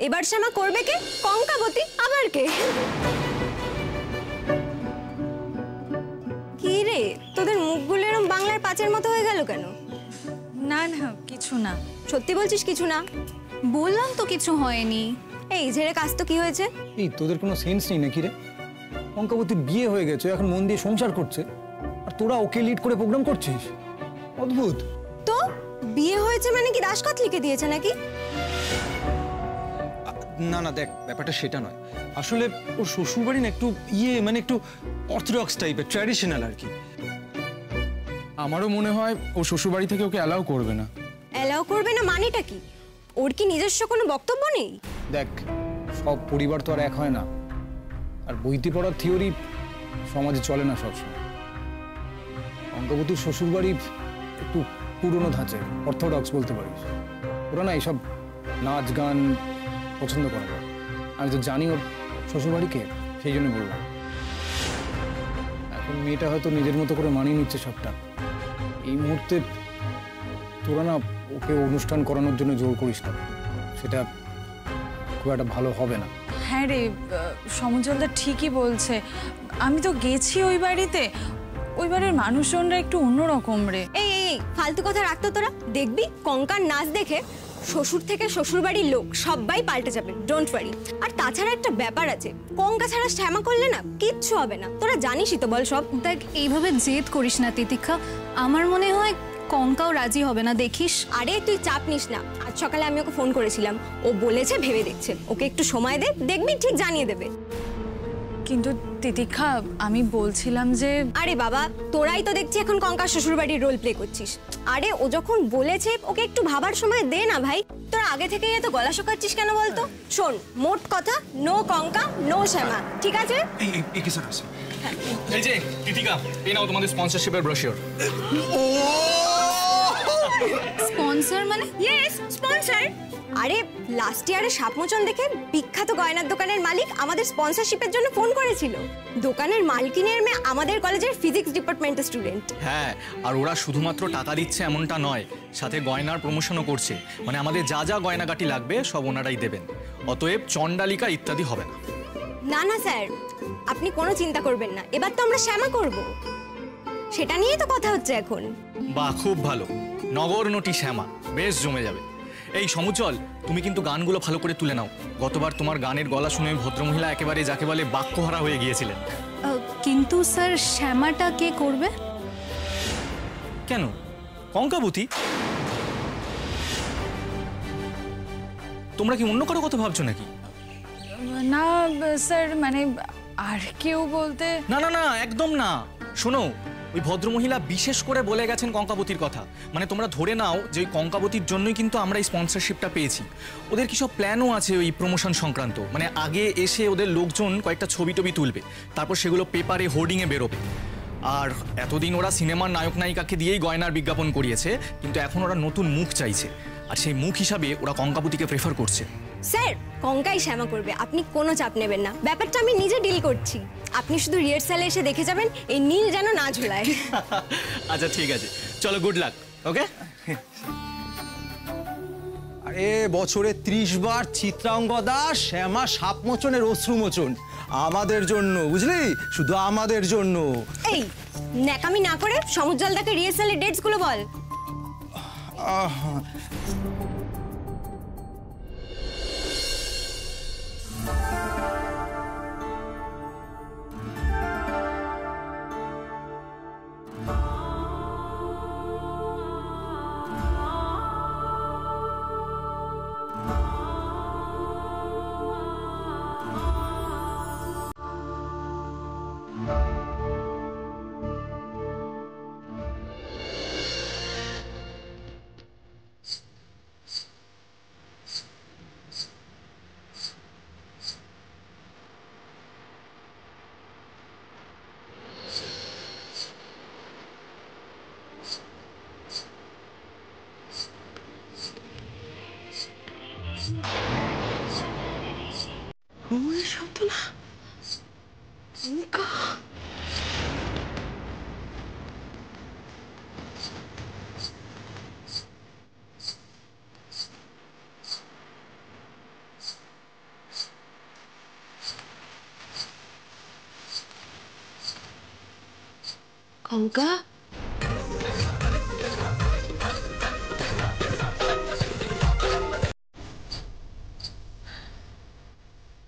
এবার শ্যামা করবে কে? কঙ্কাবতী। আবার কে? কি রে, তোদের মুখগুলো এরকম বাংলার পাঁচের মতো হয়ে গেল কেন? না না কিছু না। সত্যি বলছিস কিছু না? বললাম তো কিছু হয়নি। এই ঝেড়ে কাজ তো কি হয়েছে? এই তোদের কোনো সেন্স নেই নাকি রে? কঙ্কাবতীর বিয়ে হয়ে গেছে, এখন মন দিয়ে সংসার করছে, আর তোরা ওকে লিড করে প্রোগ্রাম করছিস। অদ্ভুত। তো বিয়ে হয়েছে মানে কি দাসখত লিখে দিয়েছে নাকি? না না, দেখ ব্যাপারটা সেটা নয়। আসলে ওর শ্বশুরবাড়ি না একটু মানে একটু অর্থোডক্স টাইপের, ট্র্যাডিশনাল আর কি। আমারও মনে হয় ও শ্বশুরবাড়ি থেকে ওকে অ্যালাউ করবে না। অ্যালাউ করবে না মানেটা কি? ওর কি নিজস্ব কোনো বক্তব্য নেই? দেখ, সব পরিবার তো আর এক হয় না, আর বইতে পড়ার থিওরি সমাজে চলে না সবসময়। কঙ্কাবতীর শ্বশুরবাড়ি একটু পুরনো ধাঁচের, অর্থোডক্স বলতে পারিস। ওরা না এইসব নাচ গান পছন্দ করে না। আমি তো জানি ওর শ্বশুরবাড়িকে, সেই জন্য বললাম। এখন মেয়েটা হয়তো নিজের মতো করে মানিয়ে নিচ্ছে সবটা। এই মুহূর্তে তোরা না ওকে অনুষ্ঠান করানোর জন্য জোর করিস না, সেটা খুব একটা ভালো হবে না। হ্যাঁ রে, সমুজ্জ্বলদা ঠিকই বলছে। আমি তো গেছি ওই বাড়িতে, ওই বাড়ির মানুষজনরা একটু অন্যরকম রে। এই এই ফালতু কথা রাখতো তোরা। দেখবি কঙ্কার নাচ দেখে শ্বশুর থেকে শ্বশুরবাড়ির লোক সবাই পাল্টে যাবে, ডোন্ট ওয়ারি। আর তাছাড়া একটা ব্যাপার আছে, কঙ্কা ছাড়া শ্যামা করলে না কিচ্ছু হবে না, তোরা জানিসই তো। বল সব। দেখ, এইভাবে জেদ করিস না তিতিক্ষা, আমার মনে হয় কঙ্কাও রাজি হবে না, দেখিস। আরে তুই চাপ নিস না, আজ সকালে আমি ওকে ফোন করেছিলাম, ও বলেছে ভেবে দেখছে। ওকে একটু সময় দে, দেখবি ঠিক জানিয়ে দেবে। কিন্তু তিতিক্ষা, আমি বলছিলাম যে আরে বাবা, তোরাই তো দেখছি এখন কঙ্কার শ্বশুরবাড়ির রোল প্লে করছিস। আরে ও যখন বলেছে, ওকে একটু ভাবার সময় দে না ভাই। তোরা আগে থেকেই এত গলা শোকাচ্ছিস কেন বলতো? শোন, মোট কথা, নো কঙ্কা নো শ্যামা, ঠিক আছে? এই কি স্যার? এই যে তিতিকা, এই নাও তোমাদের স্পন্সরশিপের ব্রোশিওর। স্পন্সর মানে? Yes, sponsor. আরে লাস্ট ইয়ারে সাপমোচন দেখে বিখ্যাত গয়নার দোকানের মালিক আমাদের স্পন্সরশিপের জন্য ফোন করেছিল। দোকানের মালকিনের মেয়ে আমাদের কলেজের ফিজিক্স ডিপার্টমেন্টের স্টুডেন্ট। হ্যাঁ, আর ওরা শুধুমাত্র টাকা দিচ্ছে এমনটা নয়, সাথে গয়নার প্রমোশনও করছে। মানে আমাদের যা যা গয়নাগাটি লাগবে সব ওনারাই দেবেন। অতএব চণ্ডালিকা ইত্যাদি হবে না। না না স্যার, আপনি কোনো চিন্তা করবেন না, এবার তো আমরা শ্যামা করব, সেটা নিয়েই তো কথা হচ্ছে এখন। বাহ, খুব ভালো। নগর নটি শ্যামা, বেশ জমে যাবে। এই সমুজ্জ্বল, তুমি কিন্তু গানগুলো ভালো করে তুলে নাও। গতবার তোমার গানের গলা শুনে ভদ্রমহিলা একেবারে যাকে বলে বাক্যহারা হয়ে গিয়েছিলেন। কিন্তু স্যার, শ্যামাটা কে করবে? কেন, কঙ্কাবতী? তোমরা কি অন্য কারো কথা ভাবছো নাকি? না স্যার, মানে আর কেউ বলতে। না না না, একদম না। শোনো, ওই ভদ্রমহিলা বিশেষ করে বলে গেছেন কঙ্কাবতীর কথা। মানে তোমরা ধরে নাও যে ওই কঙ্কাবতীর জন্যই কিন্তু আমরা এই স্পন্সরশিপটা পেয়েছি। ওদের কি সব প্ল্যানও আছে ওই প্রমোশন সংক্রান্ত। মানে আগে এসে ওদের লোকজন কয়েকটা ছবি টবি তুলবে, তারপর সেগুলো পেপারে হোর্ডিংয়ে বেরোবে। আর এতদিন ওরা সিনেমার নায়ক নায়িকাকে দিয়েই গয়নার বিজ্ঞাপন করিয়েছে, কিন্তু এখন ওরা নতুন মুখ চাইছে, আর সেই মুখ হিসাবে ওরা কঙ্কাবতীকে প্রেফার করছে। স্যার, কঙ্কাই শ্যামা করবে, আপনি কোনো চাপ নেবেন না, ব্যাপারটা আমি নিজে ডিল করছি। আপনি শুধু রিহার্সালে এসে দেখে যাবেন এই নীল যেন না ঝোলায়। আচ্ছা ঠিক আছে, চলো, গুড লাক। ওকে। আরে বছরে 30 বার চিত্রাঙ্গদা শ্যামা সাপমোচনের অশ্রুমোচন আমাদের জন্য, বুঝলি? শুধু আমাদের জন্য। এই ন্যাকামি না করে সমুজ্জ্বলদাকে রিহার্সালের ডেটস গুলো বল। ওই শব্দ না, কঙ্কা,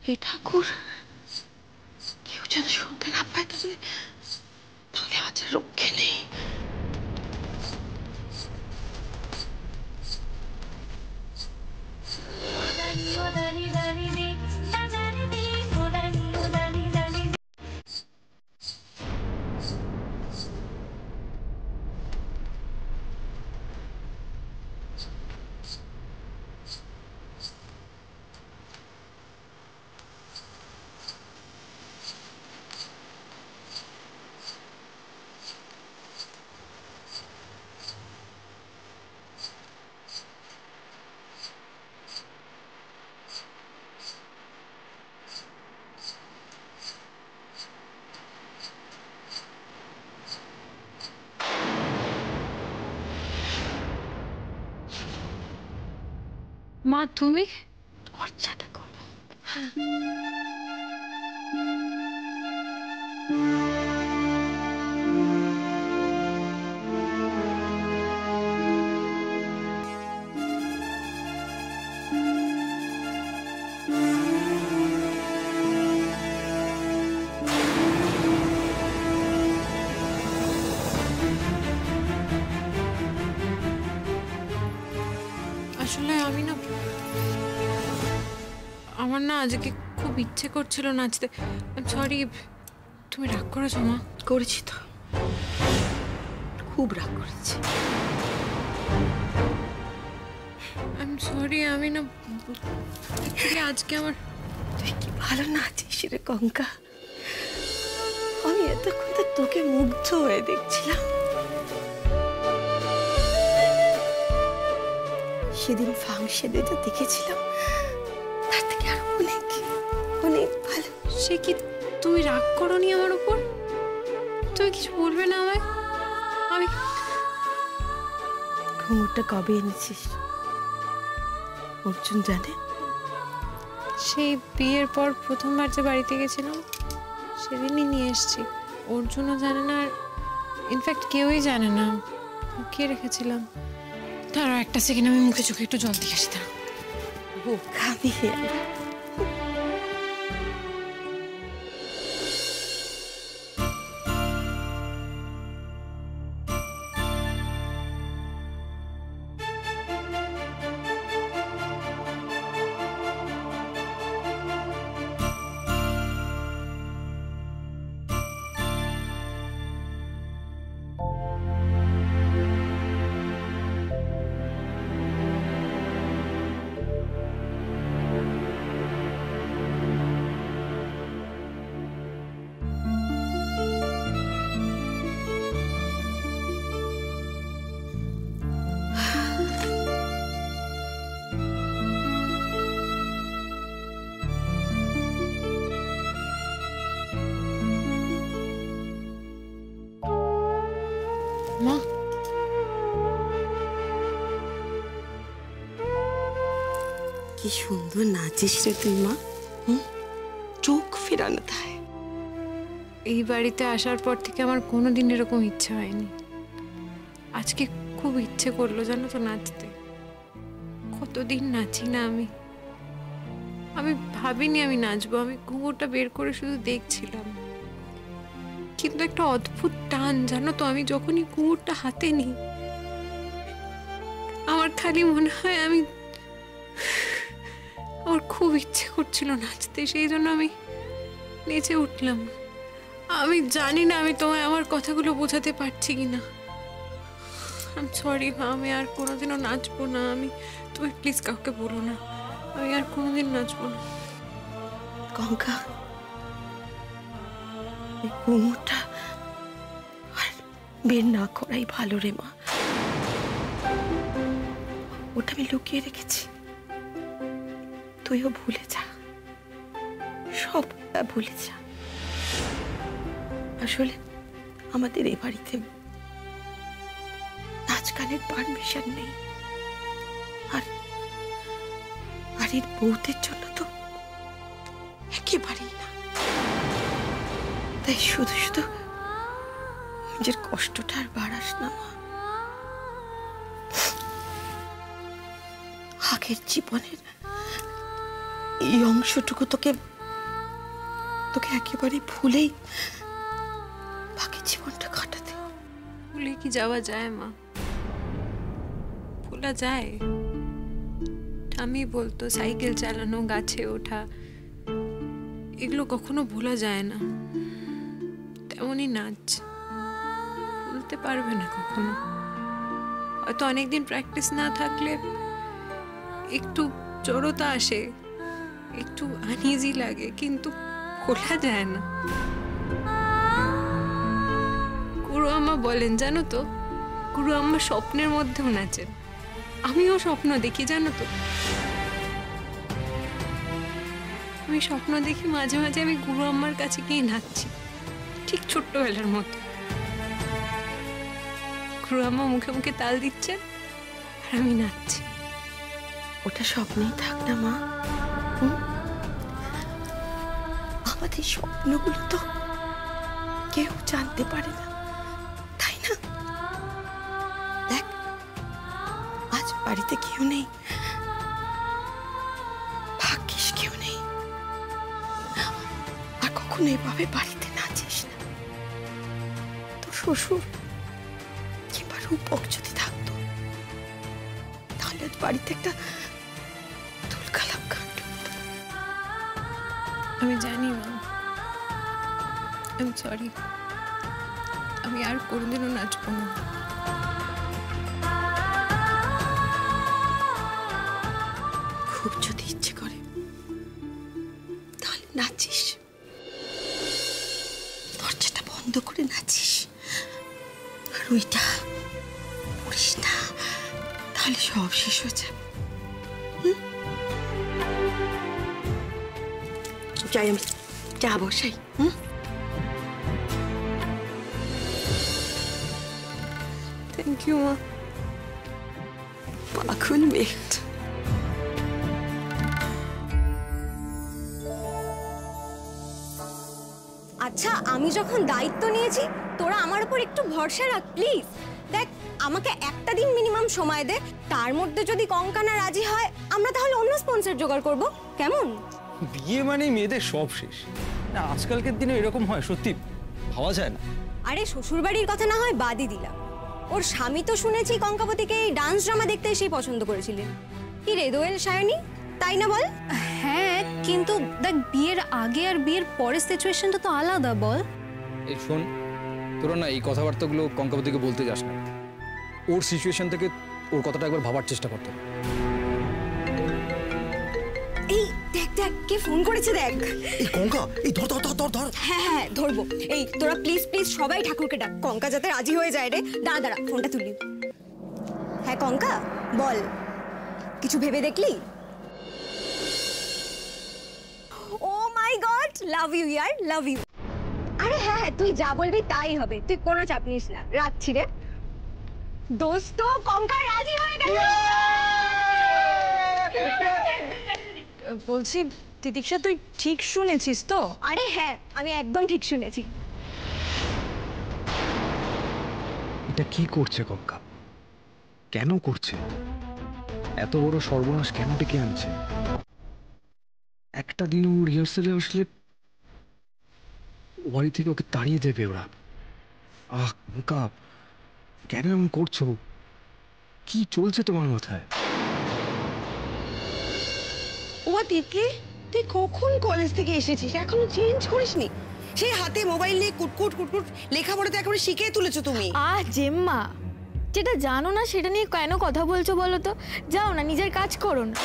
হে ঠাকুর, কেউ যেন শুনতে না পায়, তাহলে আজ আর রক্ষে নেই। মা, তুমি দরজাটা করো। আসলে আমার না আজকে খুব ইচ্ছে করছিল নাচতে। সরি, তুমি রাগ করেছো মা? করেছি তো, খুব রাগ করেছি। সরি, আমি না আজকে আমার তুই কি ভালো নাচিস রে কঙ্কা। আমি এতক্ষণ তো তোকে মুগ্ধ হয়ে দেখছিলাম। সেদিন ফাংশনে যা দেখেছিলাম তার থেকে আরো অনেক অনেক ভালো। সে কি, তুমি রাগ করোনি আমার উপর? তুমি কিছু বলবে না আমায়? আমি ঘুঙুরটা কবে এনেছিস অর্জুন জানে? সেই বিয়ের পর প্রথমবার যে বাড়িতে গেছিলাম সেদিনই নিয়ে এসেছি। অর্জুনও জানে না, আর ইনফ্যাক্ট কেউই জানে না। লুকিয়ে রেখেছিলাম। তারও একটা সেকেন্ড আমি মুখে চোখে একটু জল দিয়ে আসি। তারা বোকামি। মা, কি সুন্দর নাচিস রে তুই মা। চোখ ফেরানো তাই। এই বাড়িতে আসার পর থেকে আমার কোনোদিন এরকম ইচ্ছে হয়নি। আজকে খুব ইচ্ছে করলো জানো তো নাচতে। কতদিন নাচি না আমি ভাবিনি আমি নাচবো। আমি ঘুঙুরটা বের করে শুধু দেখছিলাম, কিন্তু একটা অদ্ভুত টান জানো তো। আমি যখনই ঘুঙুরটা হাতে নিই আমার খালি মনে হয় আমার খুব ইচ্ছে করছিল নাচতে, সেই জন্য আমি নেচে উঠলাম। আমি জানি না আমি তোমায় আমার কথাগুলো বোঝাতে পারছি কিনা। আমি সরি মা, আমি আর কোনোদিনও নাচবো না। তুমি প্লিজ কাউকে বলো না, আমি আর কোনোদিন নাচবো না। কঙ্কা, এই ঘুঙুরটা আর বের না করাই ভালো রে মা। ওটা আমি লুকিয়ে রেখেছি, তুইও ভুলে যা, সব ভুলে যা। আসলে আমাদের এ বাড়িতে নাচ গানের পারমিশন নেই, আর বাড়ির বউদের জন্য তো একেবারেই না। তাই শুধু শুধু নিজের কষ্টটা আর বাড়াস না মা। আগের জীবনের এই অংশটুকু তোকে তোকে একেবারে ভুলেই বাকি জীবনটা কাটাতে হবে। ভুলে কি যাওয়া যায় মা? ভোলা যায়? আমি বলতো সাইকেল চালানো, গাছে ওঠা, এগুলো কখনো ভোলা যায় না। তেমনই নাচ, ভুলতে পারবে না কখনো। হয়তো অনেকদিন প্র্যাকটিস না থাকলে একটু জড়তা আসে, একটু আনইজি লাগে, কিন্তু ভোলা যায় না। গুরু আম্মা বলেন জানো তো, গুরু আম্মা স্বপ্নের মধ্যেও নাচেন। আমিও স্বপ্ন দেখি জানো তো, আমি স্বপ্ন দেখি মাঝে মাঝে আমি গুরু আম্মার কাছে গিয়ে নাচছি, ঠিক ছোট্টবেলার মতো। গুরু আম্মা মুখে মুখে তাল দিচ্ছেন আর আমি নাচছি। ওটা স্বপ্নেই থাক না মা। আমাদের স্বপ্নগুলো তো কেউ জানতে পারে না, তাই না? দেখ, আজ বাড়িতে কেউ নেই, ভাগ্যিস কেউ নেই। আর কখনো এভাবে বাড়িতে নাচিস না। তোর শ্বশুর কিংবা রূপক যদি থাকতো, তাহলে আজ বাড়িতে একটা তুলকালাম কাণ্ড হতো। আমি জানি মা, আমি সরি, আমি আর কোনোদিনও নাচবো না। খুব যদি ইচ্ছে করে তাহলে নাচিস, দরজাটা বন্ধ করে নাচিস। আর ওইটা করিস না, তাহলে সব শেষ হয়ে যাবে। যাই, আমি চা বসাই। থ্যাংক ইউ মা। পাখুন মেঘ। আচ্ছা, আমি যখন দায়িত্ব নিয়েছি তোরা আমার উপর একটু ভরসা রাখ প্লিজ। দেখ, আমাকে একটা দিন মিনিমাম সময় দে, তার মধ্যে যদি কঙ্কানা রাজি হয় আমরা তাহলে অন্য স্পন্সর জোগাড় করব, কেমন? বিয়ে মানে মেয়েদের সব শেষ না, আজকালকার দিনে এরকম হয়, সত্যি ভাবা যায় না। আরে শ্বশুরবাড়ির কথা না হয় বাদই দিলাম, ওর স্বামী তো শুনেছি কঙ্কাবতীকে এই ডান্স ড্রামা দেখতে এসেই পছন্দ করেছিলেন। কি রে দোয়েল, সায়নী, তাই না বল? হ্যাঁ, কিন্তু দেখ বিয়ের আগে আর বিয়ের পরের সিচুয়েশনটা তো আলাদা, বল। এই শোন, তোরা না এই কথাবার্তাগুলো কঙ্কাবতীকে বলতে যাস না। ওর সিচুয়েশন থেকে ওর কথাটা একবার ভাবার চেষ্টা করতে হবে। এই দেখ দেখ, কে ফোন করেছে দেখ। এই কঙ্কা, এই ধর ধর ধর ধর। হ্যাঁ হ্যাঁ ধরবো। এই তোরা প্লিজ প্লিজ সবাই ঠাকুরকে ডাক, কঙ্কা যাতে রাজি হয়ে যায় রে। দাঁড়া দাঁড়া, ফোনটা তুলি। হ্যাঁ কঙ্কা, বল, কিছু ভেবে দেখলি? Oh my God, love you ইয়ার, লাভ ইউ। আরে হ্যাঁ হ্যাঁ, তুই যা বলবি তাই হবে, তুই কোনো চাপ নিস না। রাখছি রে দোস্ত, কঙ্কা রাজি হয়ে গেল। বলছি তিতিক্ষা, তুই ঠিক শুনেছিস তো? আরে হ্যাঁ, আমি একদম ঠিক শুনেছি। এটা কি করছে কঙ্কা? কেন করছে? এত বড় সর্বনাশ কেন ডেকে আনছে? একটা দিনও রিহার্সালে আসলে বাড়ি থেকে ওকে তাড়িয়ে দেবে ওরা। কঙ্কা, কেন এমন করছো? কি চলছে তোমার মাথায়? ও তিতলি, তুই কখন কলেজ থেকে এসেছিস, এখনো চেঞ্জ করিসনি? সেই হাতে মোবাইল নিয়ে কুটকুট কুটকুট লেখাপড়া তো একেবারে শিখিয়ে তুলেছো তুমি। জেম্মা, যেটা জানো না সেটা নিয়ে কেন কথা বলছো বলো তো? যাও না, নিজের কাজ করো না।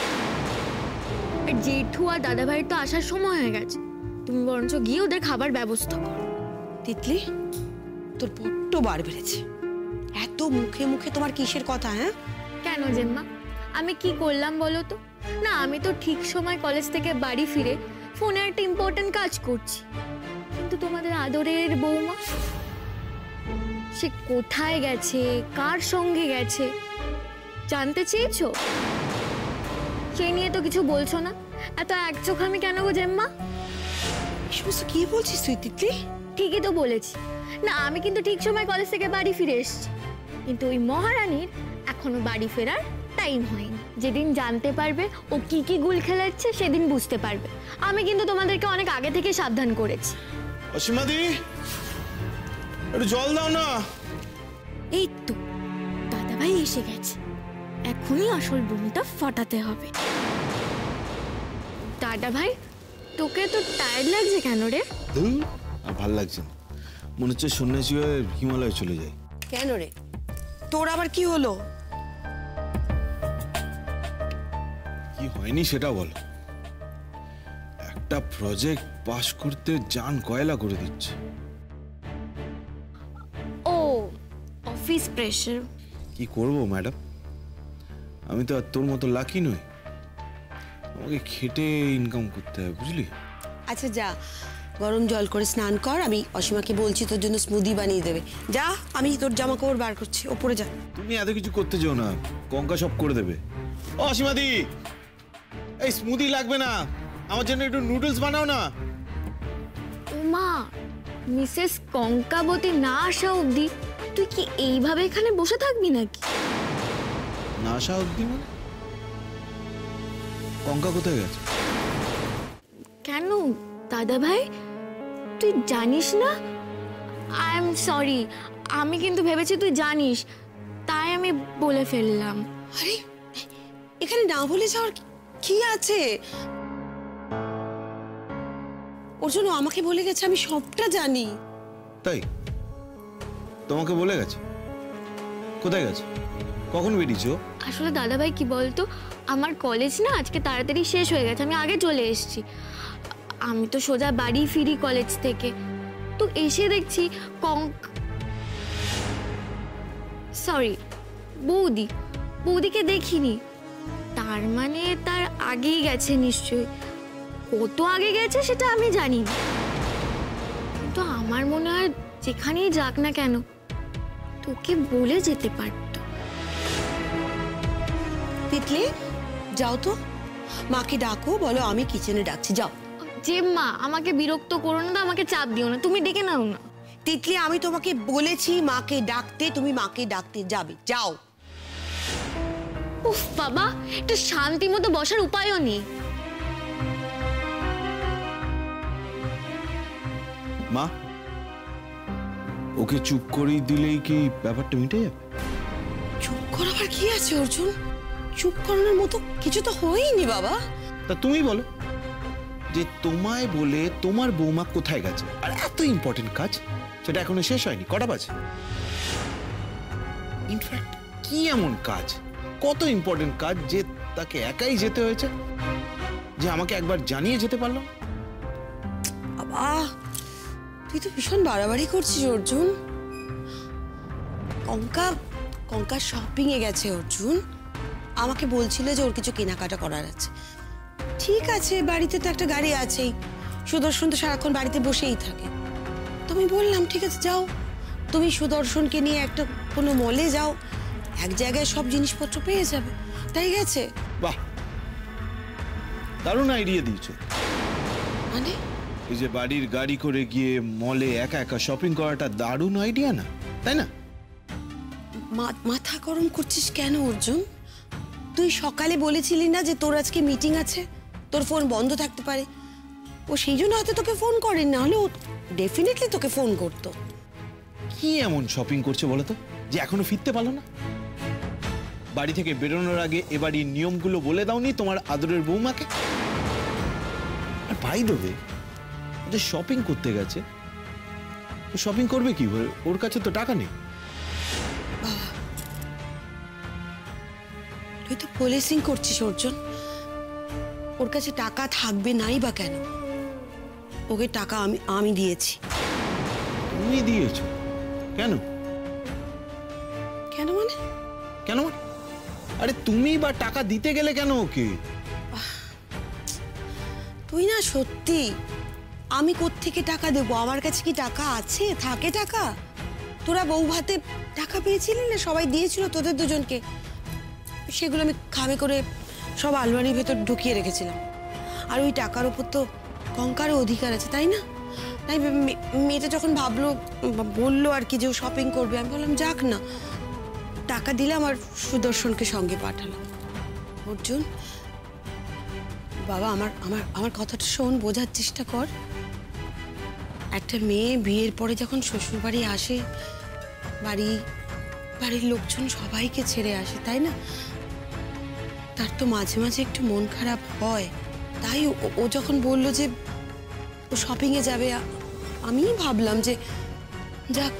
জেঠু আর দাদাভাইয়ের তো আসার সময় হয়ে গেছে, তুমি বরঞ্চ গিয়ে ওদের খাবার ব্যবস্থা করো। তিতলি, তোর বড্ড বার বেড়েছে। এত মুখে মুখে তোমার কিসের কথা? হ্যাঁ কেন জেম্মা, আমি কি করলাম বলো তো? না, আমি তো ঠিক সময় কলেজ থেকে বাড়ি ফিরে ফোনে একটা ইম্পর্টেন্ট কাজ করছি, কিন্তু তোমাদের আদরের বৌমা সে কোথায় গেছে, কার সঙ্গে গেছে জানতে চেয়েছো? সে নিয়ে তো কিছু বলছো না, এত একচোখ আমি কেন গো জেম্মা? এই সমস্ত কি বলছিস তুই তিতলি? ঠিকই তো বলেছি না, আমি কিন্তু ঠিক সময় কলেজ থেকে বাড়ি ফিরে এসেছি, কিন্তু ওই মহারানীর এখনো বাড়ি ফেরার টাইম হয়নি। যেদিন জানতে পারবে ও কি কি গুল খেলাচ্ছে সেদিন বুঝতে পারবে। আমি কিন্তু তোমাদেরকে অনেক আগে থেকে সাবধান করেছি। অসীমাদি, একটু জল দাও না। এই তো দাদাভাই এসে গেছে, এখনই আসল বোমটা ফাটাতে হবে। দাদাভাই, তোকে তো টায়ার্ড লাগছে কেন রে? আর ভাল লাগছে না, মনে হচ্ছে সন্ন্যাসী হয়ে হিমালয়ে চলে যাই। কেন রে, তোর আবার কি হলো? কি হয়নি সেটা বলো। একটা প্রজেক্ট পাস করতে জান কয়লা করে দিচ্ছে। ও, অফিস প্রেশার। কি করব ম্যাডাম, আমি তো আর তোর মতো লাকি নই, আমাকে খেটে ইনকাম করতে হবে, বুঝলি? আচ্ছা যা, গরম জল করে স্নান কর, আমি অসীমাকে বলছি তোর জন্য স্মুদি বানিয়ে দেবে। যা, আমি তোর জামা কাপড় বার করছি, ওপরে যা। তুমি এত কিছু করতে চাও না, কঙ্কা সব করে দেবে। ও অসীমাদি, এই স্মুদি লাগবে না, আমার জন্য একটু নুডলস বানাও না। মা, মিসেস কঙ্কাবতী না আসা অবধি তুই কি এইভাবে এখানে বসে থাকবি নাকি? না আসা অব্দি মানে? কঙ্কা কোথায় গেছে? কেন দাদা ভাই, তুই জানিস না? আই এম সরি, আমি কিন্তু ভেবেছি তুই জানিস, তাই আমি বলে ফেললাম। আরে এখানে না বলে যাওয়ার কি আছে? ওর জন্য আমাকে বলে গেছে, আমি সবটা জানি। তাই তোমাকে বলে গেছে? কোথায় গেছে, কখন বেরিয়েছো? আসলে দাদা ভাই কি বলতো, আমার কলেজ না আজকে তাড়াতাড়ি শেষ হয়ে গেছে, আমি আগে চলে এসেছি। আমি তো সোজা বাড়ি ফিরি কলেজ থেকে, তো এসে দেখছি সরি বৌদিকে দেখিনি। তার মানে তার আগেই গেছে নিশ্চয়ই, কত আগে গেছে সেটা আমি জানি না, কিন্তু আমার মনে হয় যেখানেই যাক না কেন তোকে বলে যেতে পারতো। তিতলি, যাও তো, মাকে ডাকো, বলো আমি কিচেনে ডাকছি, যাও। যে মা, আমাকে বিরক্ত করো না, আমাকে চাপ দিও না, তুমি ডেকে নাও না। তিতলি, আমি তোমাকে বলেছি মাকে ডাকতে, তুমি মাকে ডাকতে যাবে, যাও। উফ বাবা, একটু শান্তি মতো বসার উপায়ও নেই। মা, ওকে চুপ করিয়ে দিলেই কি ব্যাপারটা মিটে যাবে? চুপ করাবার কি আছে অর্জুন? চুপ করানোর মতো কিছু তো হয়নি বাবা। তা তুমি বলো যে তোমায় বলে তোমার বৌমা কোথায় গেছে, আর এত ইম্পর্টেন্ট কাজ সেটা এখনো শেষ হয়নি, কটা বাজে? ইনফ্যাক্ট কি এমন কাজ, কত ইম্পর্টেন্ট কাজ যে তাকে একাই যেতে হয়েছে, যে আমাকে একবার জানিয়ে যেতে পারলো? বাবা, তুই তো ভীষণ বাড়াবাড়ি করছিস অর্জুন। কঙ্কা শপিং এ গেছে অর্জুন, আমাকে বলছিল যে ওর কিছু কেনাকাটা করার আছে। ঠিক আছে, বাড়িতে তো একটা গাড়ি আছেই, সুদর্শন তো সারাক্ষণ বাড়িতে বসেই থাকে। তো আমি বললাম ঠিক আছে যাও, তুমি সুদর্শনকে নিয়ে একটা কোনো মলে যাও, এক জায়গায় সব জিনিসপত্র পেয়ে যাবে। তাই গেছে। বাহ, দারুণ আইডিয়া দিয়েছো। মানে এই যে বাড়ির গাড়ি করে গিয়ে মলে একা একা শপিং করাটা দারুণ আইডিয়া না, তাই না? মাথা গরম করছিস কেন অর্জুন? তুই সকালে বলেছিলি না যে তোর আজকে মিটিং আছে, তোর ফোন বন্ধ থাকতে পারে। ও সেই জন্য হয়তো তোকে ফোন করেন, না হলে ও ডেফিনেটলি তোকে ফোন করতো। কি এমন শপিং করছে বলো তো যে এখনো ফিরতে পারলো না? বাড়ি থেকে বেরোনোর আগে এবারই নিয়মগুলো বলে দাওনি তোমার আদরের বৌমাকে? আর ভাই দেবে যে শপিং করতে গেছে, শপিং করবে কি, ওর কাছে তো টাকা নেই। তুই তো পলিসিং করছিস অর্জুন, ওর কাছে টাকা থাকবে নাই বা কেন? ওকে টাকা আমি দিয়েছি। তুমি দিয়েছো? কেন? কেন মানে? কেন? আরে তুমি বা টাকা দিতে গেলে কেন ওকে? তুই না সত্যি, আমি কোত্থেকে টাকা দেবো? আমার কাছে কি টাকা আছে? থাকে টাকা? তোরা বউ ভাতে টাকা পেয়েছিলি না, সবাই দিয়েছিল তোদের দুজনকে, সেগুলো আমি খামে করে সব আলমারির ভেতর ঢুকিয়ে রেখেছিলাম। আর ওই টাকার উপর তো কঙ্কারও অধিকার আছে, তাই না? তাই মেয়েটা যখন ভাবলো বললো আর কি যে ও শপিং করবে, আমি বললাম যাক না, টাকা দিলাম আর সুদর্শনকে সঙ্গে পাঠালাম। অর্জুন বাবা, আমার আমার আমার কথাটা শোন, বোঝার চেষ্টা কর। একটা মেয়ে বিয়ের পরে যখন শ্বশুর বাড়ি আসে, বাড়ির লোকজন সবাইকে ছেড়ে আসে, তাই না? তার তো মাঝে মাঝে একটু মন খারাপ হয়। তাই ও যখন বললো যে ও শপিংয়ে যাবে, আমি ভাবলাম যে যাক।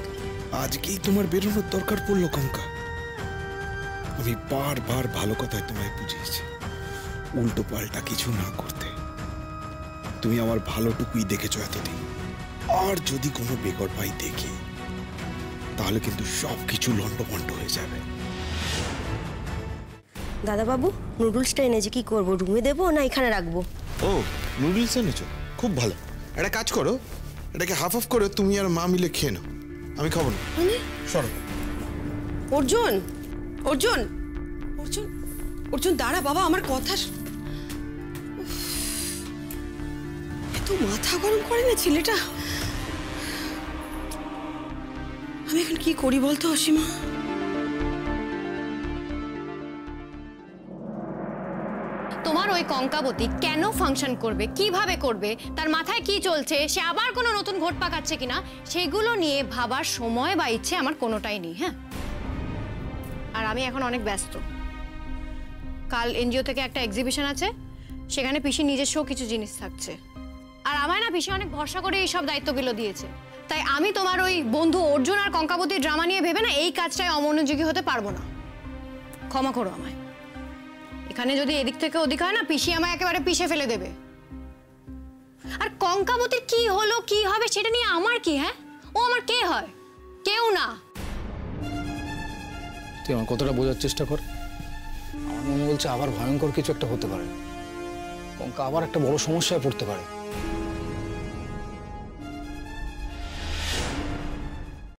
আজকেই তোমার বেরোনোর দরকার পড়লো কঙ্কা? আমি বারবার ভালো কথায় তোমায় বুঝিয়েছি উল্টো পাল্টা কিছু না করতে। তুমি আমার ভালোটুকুই দেখেছো এতদিন। আর যদি কোনো বেগর ভাই দেখি তাহলে কিন্তু সবকিছু লন্ডভন্ড হয়ে যাবে। দাদাবাবু, নুডলসটা এনেছি, কি করব? রুমে দেবো না এখানে রাখবো? ও, নুডলস এনেছো? খুব ভালো। একটা কাজ করো, এটাকে হাফ অফ করে তুমি আর মা মিলে খেয়ে নাও, আমি খাবো না। সরো। অর্জুন অর্জুন অর্জুন অর্জুন দাঁড়া বাবা, আমার কথা এত মাথা গরম করে না ছেলেটা। আমি এখন কি করি বলতো অসীমা? তোমার ওই কঙ্কাবতী কেন ফাংশন করবে, কিভাবে করবে, তার মাথায় কি চলছে, সে আবার কোনো নতুন ঘোট পাকাচ্ছে কিনা, সেগুলো নিয়ে ভাবার সময় বা ইচ্ছে আমার কোনোটাই নেই। হ্যাঁ, আর আমি এখন অনেক ব্যস্ত। কাল এনজিও থেকে একটা এক্সিবিশন আছে, সেখানে পিসি নিজস্ব কিছু জিনিস থাকছে। আর আমায় না পিসি অনেক ভরসা করে এইসব দায়িত্বগুলো দিয়েছে। তাই আমি তোমার ওই বন্ধু অর্জুন আর কঙ্কাবতীর ড্রামা নিয়ে ভেবে না এই কাজটায় অমনোযোগী হতে পারবো না। ক্ষমা করো আমায়। এখানে যদি এদিক থেকে ওদিক হয় না, পিসি আমায় একেবারে পিষে ফেলে দেবে। আর কঙ্কাবতীর কি হলো কি হবে সেটা নিয়ে আমার কি? হ্যাঁ, ও আমার কে হয়? কেউ না। তুই আমার কথাটা বোঝার চেষ্টা কর। আমার মনে বলছে আবার ভয়ঙ্কর কিছু একটা হতে পারে। কঙ্কা আবার একটা বড় সমস্যায় পড়তে পারে।